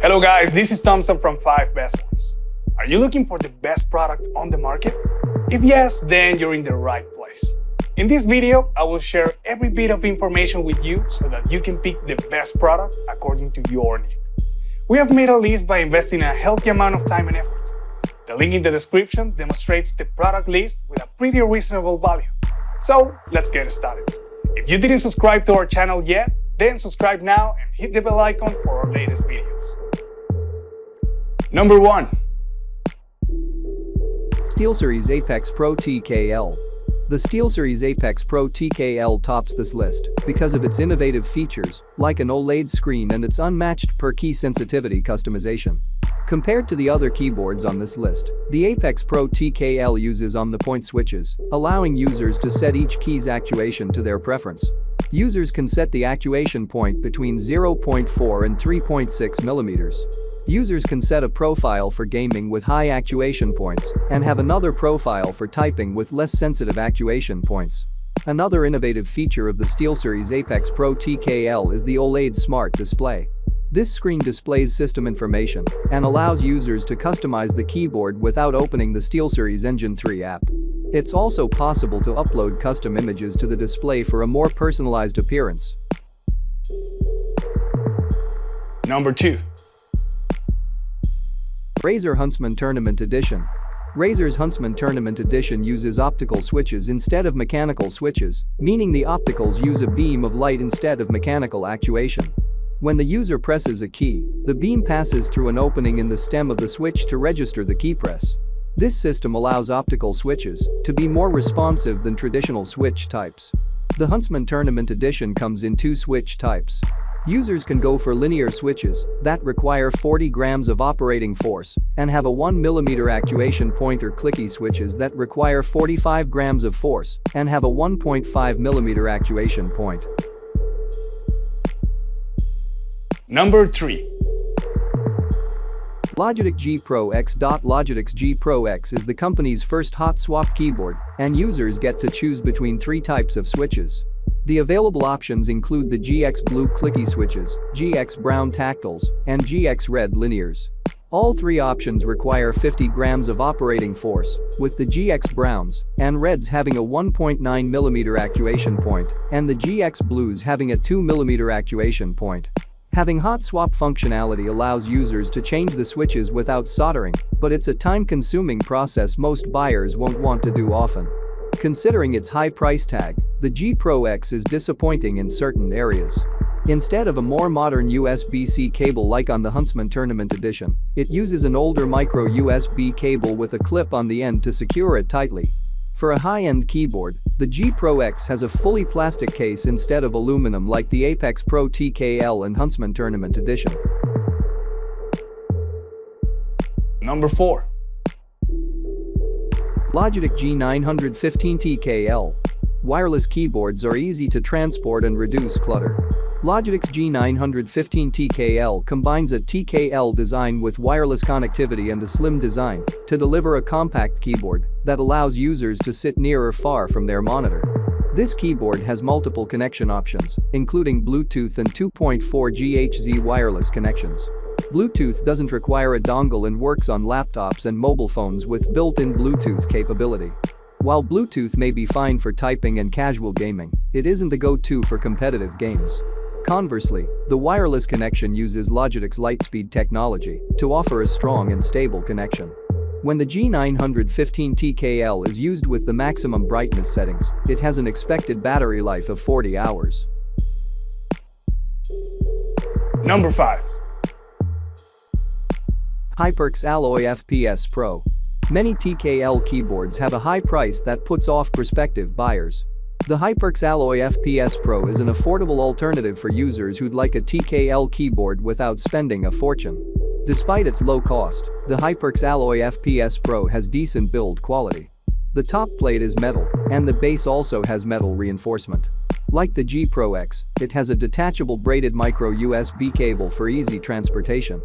Hello guys, this is Thompson from 5 Best Ones. Are you looking for the best product on the market? If yes, then you're in the right place. In this video, I will share every bit of information with you so that you can pick the best product according to your need. We have made a list by investing a healthy amount of time and effort. The link in the description demonstrates the product list with a pretty reasonable value. So let's get started. If you didn't subscribe to our channel yet, then subscribe now and hit the bell icon for our latest videos. Number 1. SteelSeries Apex Pro TKL. The SteelSeries Apex Pro TKL tops this list because of its innovative features, like an OLED screen and its unmatched per-key sensitivity customization. Compared to the other keyboards on this list, the Apex Pro TKL uses on-the-point switches, allowing users to set each key's actuation to their preference. Users can set the actuation point between 0.4 and 3.6 mm. Users can set a profile for gaming with high actuation points and have another profile for typing with less sensitive actuation points. Another innovative feature of the SteelSeries Apex Pro TKL is the OLED Smart Display. This screen displays system information and allows users to customize the keyboard without opening the SteelSeries Engine 3 app. It's also possible to upload custom images to the display for a more personalized appearance. Number 2. Razer Huntsman Tournament Edition. Razer's Huntsman Tournament Edition uses optical switches instead of mechanical switches, meaning the opticals use a beam of light instead of mechanical actuation. When the user presses a key, the beam passes through an opening in the stem of the switch to register the key press. This system allows optical switches to be more responsive than traditional switch types. The Huntsman Tournament Edition comes in 2 switch types. Users can go for linear switches that require 40 grams of operating force and have a 1 mm actuation point, or clicky switches that require 45 grams of force and have a 1.5 mm actuation point. Number 3. Logitech G Pro X. Logitech G Pro X is the company's first hot swap keyboard, and users get to choose between 3 types of switches. The available options include the GX Blue clicky switches, GX Brown tactiles, and GX Red linears. All 3 options require 50 grams of operating force, with the GX Browns and Reds having a 1.9 mm actuation point and the GX Blues having a 2 mm actuation point. Having hot swap functionality allows users to change the switches without soldering, but it's a time-consuming process most buyers won't want to do often. Considering its high price tag, the G Pro X is disappointing in certain areas. Instead of a more modern USB-C cable like on the Huntsman Tournament Edition, it uses an older micro USB cable with a clip on the end to secure it tightly. For a high-end keyboard, the G Pro X has a fully plastic case instead of aluminum like the Apex Pro TKL and Huntsman Tournament Edition. Number 4. Logitech G915 TKL. Wireless keyboards are easy to transport and reduce clutter. Logitech's G915 TKL combines a TKL design with wireless connectivity and a slim design to deliver a compact keyboard that allows users to sit near or far from their monitor. This keyboard has multiple connection options, including Bluetooth and 2.4 GHz wireless connections. Bluetooth doesn't require a dongle and works on laptops and mobile phones with built-in Bluetooth capability. While Bluetooth may be fine for typing and casual gaming, it isn't the go-to for competitive games. Conversely, the wireless connection uses Logitech's Lightspeed technology to offer a strong and stable connection. When the G915 TKL is used with the maximum brightness settings, it has an expected battery life of 40 hours. Number 5. HyperX Alloy FPS Pro. Many TKL keyboards have a high price that puts off prospective buyers. The HyperX Alloy FPS Pro is an affordable alternative for users who'd like a TKL keyboard without spending a fortune. Despite its low cost, the HyperX Alloy FPS Pro has decent build quality. The top plate is metal, and the base also has metal reinforcement. Like the G Pro X, it has a detachable braided micro USB cable for easy transportation.